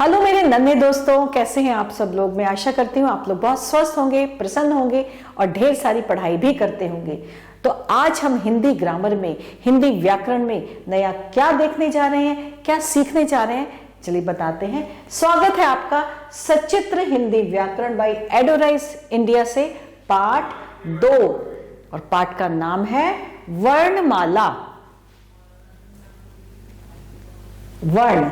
Hello मेरे नन्हे दोस्तों, कैसे हैं आप सब लोग। मैं आशा करती हूँ आप लोग बहुत स्वस्थ होंगे, प्रसन्न होंगे और ढेर सारी पढ़ाई भी करते होंगे। तो आज हम हिंदी ग्रामर में, हिंदी व्याकरण में नया क्या देखने जा रहे हैं, क्या सीखने जा रहे हैं, चलिए बताते हैं। स्वागत है आपका सचित्र हिंदी व्याकरण बाई एडोराइज इंडिया से पाठ 2 और पाठ का नाम है वर्णमाला। वर्ण,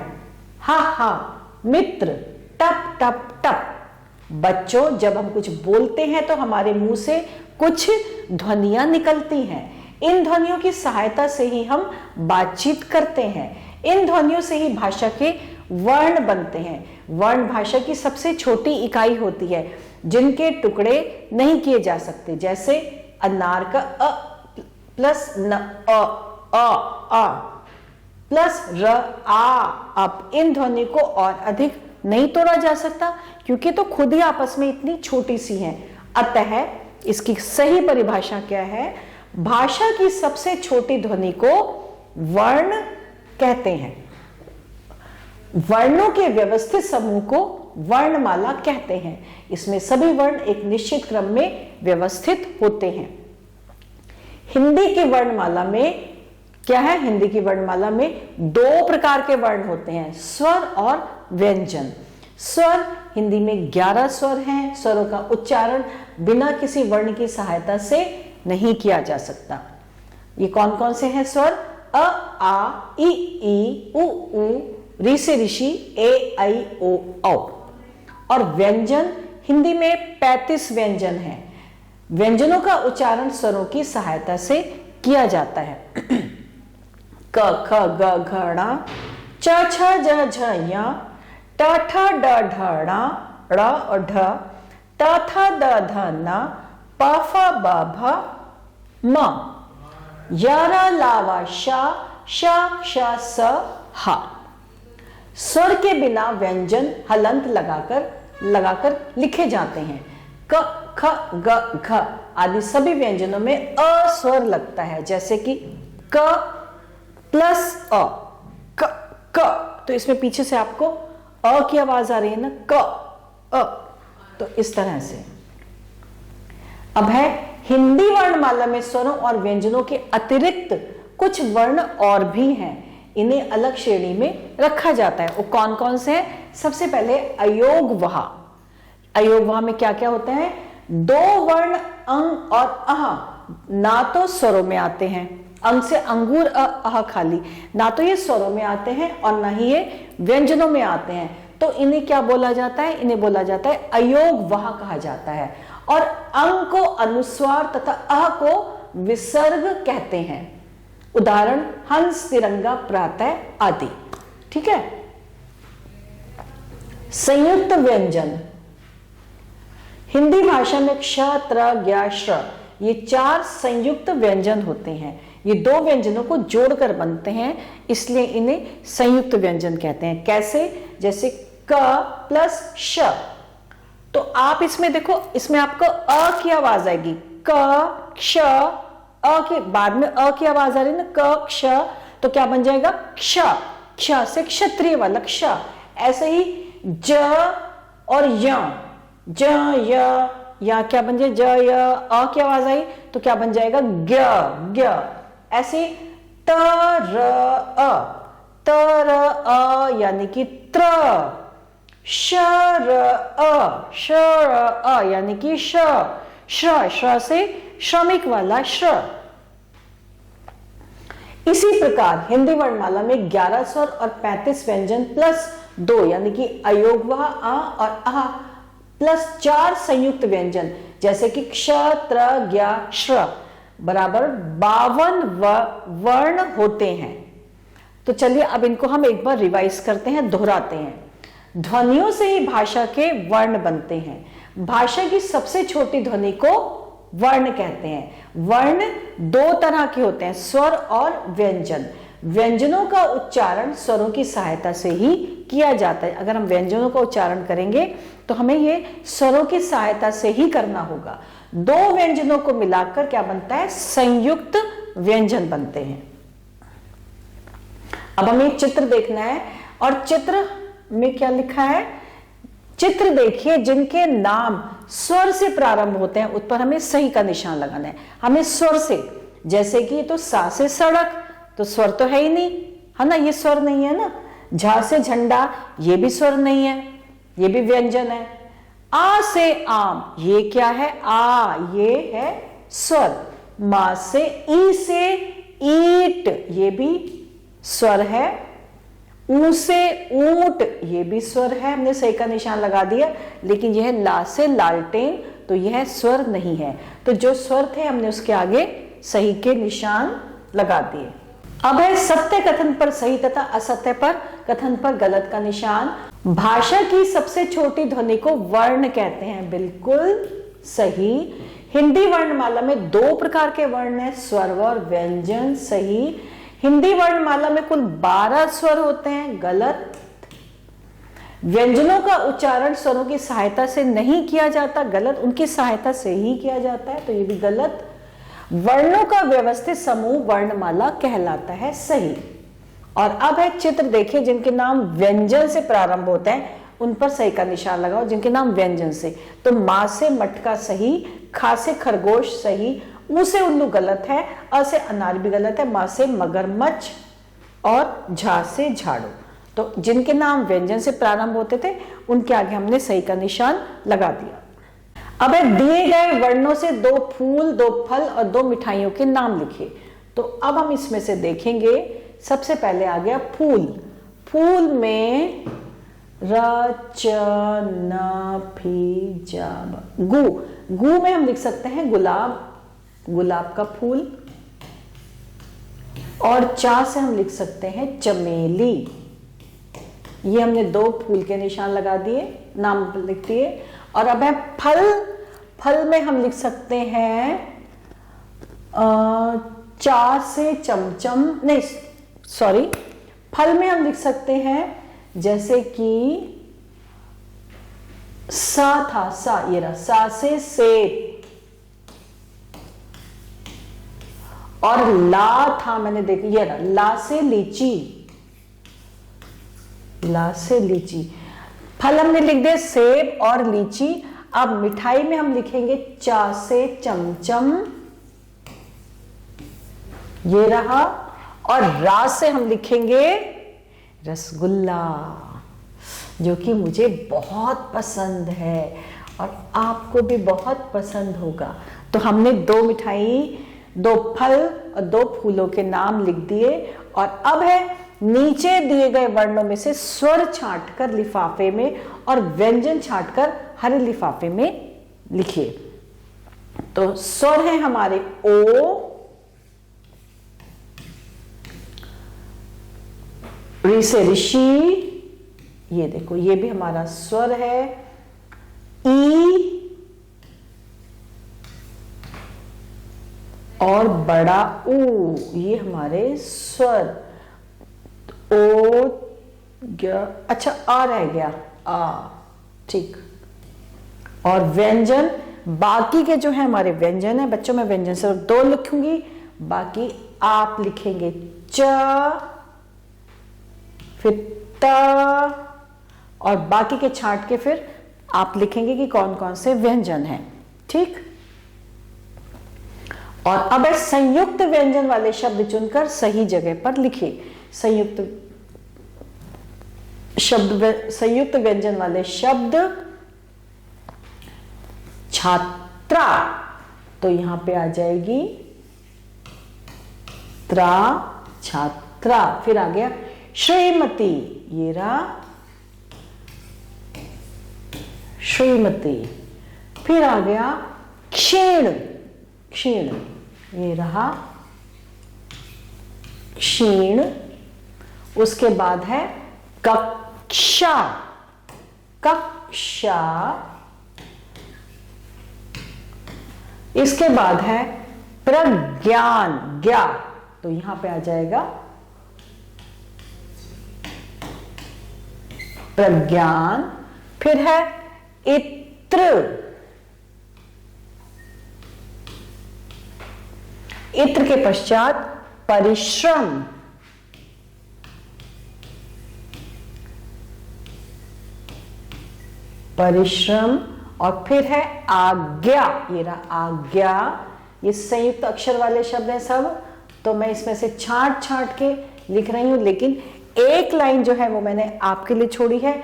हा हा, मित्र, टप टप टप। बच्चों, जब हम कुछ बोलते हैं तो हमारे मुंह से कुछ ध्वनियां निकलती हैं। इन ध्वनियों की सहायता से ही हम बातचीत करते हैं। इन ध्वनियों से ही भाषा के वर्ण बनते हैं। वर्ण भाषा की सबसे छोटी इकाई होती है जिनके टुकड़े नहीं किए जा सकते, जैसे अनार का अ प्लस न अ प्लस र आ। अब इन ध्वनि को और अधिक नहीं तोड़ा जा सकता क्योंकि तो खुद ही आपस में इतनी छोटी सी हैं। अतः इसकी सही परिभाषा क्या है? भाषा की सबसे छोटी ध्वनि को वर्ण कहते हैं। वर्णों के व्यवस्थित समूह को वर्णमाला कहते हैं। इसमें सभी वर्ण एक निश्चित क्रम में व्यवस्थित होते हैं। हिंदी की वर्णमाला में क्या है? हिंदी की वर्णमाला में 2 प्रकार के वर्ण होते हैं, स्वर और व्यंजन। स्वर, हिंदी में 11 स्वर हैं। स्वरों का उच्चारण बिना किसी वर्ण की सहायता से नहीं किया जा सकता। ये कौन कौन से हैं स्वर? अ, आ, ई, उ, री से ऋषि, ए, ऐ, ओ, औ। और व्यंजन, हिंदी में 35 व्यंजन हैं। व्यंजनों का उच्चारण स्वरों की सहायता से किया जाता है। क, ख, ग, घ, ण, च, छ, ज, झ, ञ, ट, ठ, ड, ढ, ण, ड़ और ढ, त, थ, द, ध, न, प, फ, ब, भ, म, य, र, ला, व, श, श, क्ष, स, ह। स्वर के बिना व्यंजन हलंत लगाकर लिखे जाते हैं। क, ख, ग, घ आदि सभी व्यंजनों में अ स्वर लगता है, जैसे कि क प्लस अ, क, क। तो इसमें पीछे से आपको अ की आवाज आ रही है ना, क, अ। तो इस तरह से अब है हिंदी वर्णमाला में स्वरों और व्यंजनों के अतिरिक्त कुछ वर्ण और भी हैं। इन्हें अलग श्रेणी में रखा जाता है। वो कौन कौन से हैं? सबसे पहले अयोगवह। अयोगवह में क्या क्या होता है? 2 वर्ण अंग और अह ना तो स्वरों में आते हैं। अंग से अंगूर, अह खाली, ना तो ये स्वरों में आते हैं और ना ही ये व्यंजनों में आते हैं। तो इन्हें क्या बोला जाता है? इन्हें बोला जाता है अयोगवह कहा जाता है। और अंग को अनुस्वार तथा अह को विसर्ग कहते हैं। उदाहरण हंस, तिरंगा, प्रातः आदि। ठीक है। संयुक्त व्यंजन, हिंदी भाषा में क्ष, त्र, ज्ञ, श्र ये 4 संयुक्त व्यंजन होते हैं। ये 2 व्यंजनों को जोड़कर बनते हैं, इसलिए इन्हें संयुक्त व्यंजन कहते हैं। कैसे? जैसे क प्लस श। तो आप इसमें देखो, इसमें आपको अ की आवाज आएगी। क, क्ष, अ के बाद में अ की आवाज आ रही है ना, क, क्ष। तो क्या बन जाएगा? क्ष। क्ष से क्षत्रिय वाला क्ष। ऐसे ही ज और य, ज, य, या क्या बन जाए? ज, य, अ की आवाज आई तो क्या बन जाएगा? ज्ञ, ज्ञ। ऐसे त, र, अ यानी कि त्र। श, र, अ यानी कि श। श्र से श्रमिक वाला श्र। इसी प्रकार हिंदी वर्णमाला में 11 स्वर और 35 व्यंजन प्लस 2 यानी कि अयोगवह, अ और अह प्लस 4 संयुक्त व्यंजन, जैसे कि क्ष, त्र, ज्ञ, श्र बराबर 52 वर्ण होते हैं। तो चलिए अब इनको हम एक बार रिवाइज करते हैं, दोहराते हैं। ध्वनियों से ही भाषा के वर्ण बनते हैं। भाषा की सबसे छोटी ध्वनि को वर्ण कहते हैं। वर्ण 2 तरह के होते हैं, स्वर और व्यंजन। व्यंजनों का उच्चारण स्वरों की सहायता से ही किया जाता है। अगर हम व्यंजनों का उच्चारण करेंगे तो हमें ये स्वरों की सहायता से ही करना होगा। 2 व्यंजनों को मिलाकर क्या बनता है? संयुक्त व्यंजन बनते हैं। अब हमें चित्र देखना है और चित्र में क्या लिखा है, चित्र देखिए जिनके नाम स्वर से प्रारंभ होते हैं उस पर हमें सही का निशान लगाना है। हमें स्वर से, जैसे कि तो सा से सड़क, तो स्वर तो है ही नहीं, है ना, ये स्वर नहीं है ना। झा से झंडा, ये भी स्वर नहीं है, ये भी व्यंजन है। आ से आम, ये क्या है, आ, ये है स्वर। मा से ई से ईट, ये भी स्वर है। ऊ से ऊंट, ये भी स्वर है, हमने सही का निशान लगा दिया। लेकिन यह ला से लालटेन, तो यह स्वर नहीं है। तो जो स्वर थे हमने उसके आगे सही के निशान लगा दिए। अब है सत्य कथन पर सही तथा असत्य पर कथन पर गलत का निशान। भाषा की सबसे छोटी ध्वनि को वर्ण कहते हैं, बिल्कुल सही। हिंदी वर्णमाला में 2 प्रकार के वर्ण हैं, स्वर और व्यंजन, सही। हिंदी वर्णमाला में कुल 12 स्वर होते हैं, गलत। व्यंजनों का उच्चारण स्वरों की सहायता से नहीं किया जाता, गलत, उनकी सहायता से ही किया जाता है, तो ये भी गलत। वर्णों का व्यवस्थित समूह वर्णमाला कहलाता है, सही। और अब है चित्र देखिए जिनके नाम व्यंजन से प्रारंभ होते हैं उन पर सही का निशान लगाओ, जिनके नाम व्यंजन से। तो मां से मटका सही, खा से खरगोश सही, ऊ से उल्लू गलत है, अ से अनार भी गलत है, मां से मगरमच्छ और झा से झाड़ू। तो जिनके नाम व्यंजन से प्रारंभ होते थे उनके आगे हमने सही का निशान लगा दिया। अब दिए गए वर्णों से 2 फूल, 2 फल और 2 मिठाइयों के नाम लिखिए। तो अब हम इसमें से देखेंगे, सबसे पहले आ गया फूल। फूल में र च न फी जा गु, गु में हम लिख सकते हैं गुलाब, गुलाब का फूल। और चा से हम लिख सकते हैं चमेली। ये हमने 2 फूल के निशान लगा दिए, नाम लिख दिए। और अब है फल। फल में हम लिख सकते हैं चा से चमचम, नहीं सॉरी, फल में हम लिख सकते हैं जैसे कि सा था, सा, ये रहा, सा से सेब। और ला था, मैंने देखा, ये रहा, ला से लीची, ला से लीची। फल हमने लिख दिया सेब और लीची। अब मिठाई में हम लिखेंगे चा से चमचम, ये रहा। और रा से हम लिखेंगे रसगुल्ला, जो कि मुझे बहुत पसंद है और आपको भी बहुत पसंद होगा। तो हमने 2 मिठाई, 2 फल और 2 फूलों के नाम लिख दिए। और अब है नीचे दिए गए वर्णों में से स्वर छांटकर लिफाफे में और व्यंजन छांटकर हरे लिफाफे में लिखिए। तो स्वर है हमारे ओ, ऋ से ऋषि, ये देखो ये भी हमारा स्वर है। ई और बड़ा ऊ, ये हमारे स्वर। ओ गया, अच्छा आ रह गया, आ, ठीक। और व्यंजन, बाकी के जो है हमारे व्यंजन है बच्चों, में व्यंजन सिर्फ 2 लिखूंगी, बाकी आप लिखेंगे च, फिर त, और बाकी के छांट के फिर आप लिखेंगे कि कौन कौन से व्यंजन हैं, ठीक। और अब संयुक्त व्यंजन वाले शब्द चुनकर सही जगह पर लिखिए। संयुक्त व्यंजन वाले शब्द छात्रा, तो यहां पे आ जाएगी त्रा, छात्रा। फिर आ गया श्रीमती, ये रहा श्रीमती। फिर आ गया क्षीण, क्षीण, ये रहा क्षीण। उसके बाद है कक्षा, कक्षा। इसके बाद है प्रज्ञान, ज्ञा, तो यहां पे आ जाएगा प्रज्ञान। फिर है इत्र, इत्र के पश्चात परिश्रम। परिश्रम, और फिर है आज्ञा, ये रहा आज्ञा। ये संयुक्त अक्षर वाले शब्द हैं सब, तो मैं इसमें से छांट छांट के लिख रही हूं, लेकिन एक लाइन जो है वो मैंने आपके लिए छोड़ी है,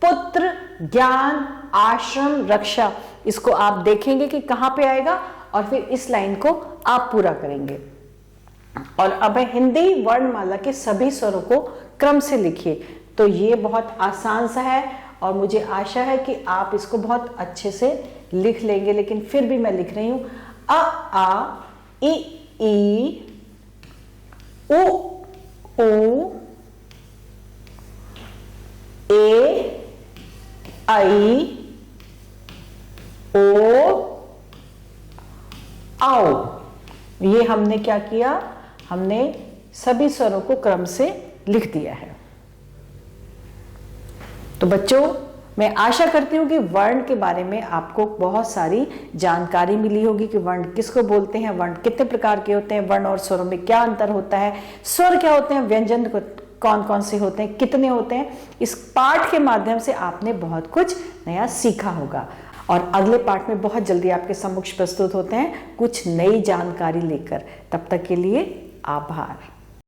पुत्र, ज्ञान, आश्रम, रक्षा। इसको आप देखेंगे कि कहां पे आएगा, और फिर इस लाइन को आप पूरा करेंगे। और अब हिंदी वर्णमाला के सभी स्वरों को क्रम से लिखिए। तो ये बहुत आसान सा है, और मुझे आशा है कि आप इसको बहुत अच्छे से लिख लेंगे, लेकिन फिर भी मैं लिख रही हूं। अ, आ, इ, ई, उ, ऊ, ए, आई, ओ, आओ। ये हमने क्या किया, हमने सभी स्वरों को क्रम से लिख दिया है। तो बच्चों, मैं आशा करती हूँ कि वर्ण के बारे में आपको बहुत सारी जानकारी मिली होगी कि वर्ण किसको बोलते हैं, वर्ण कितने प्रकार के होते हैं, वर्ण और स्वरों में क्या अंतर होता है, स्वर क्या होते हैं, व्यंजन कौन कौन से होते हैं, कितने होते हैं। इस पाठ के माध्यम से आपने बहुत कुछ नया सीखा होगा, और अगले पाठ में बहुत जल्दी आपके समक्ष प्रस्तुत होते हैं कुछ नई जानकारी लेकर। तब तक के लिए आभार।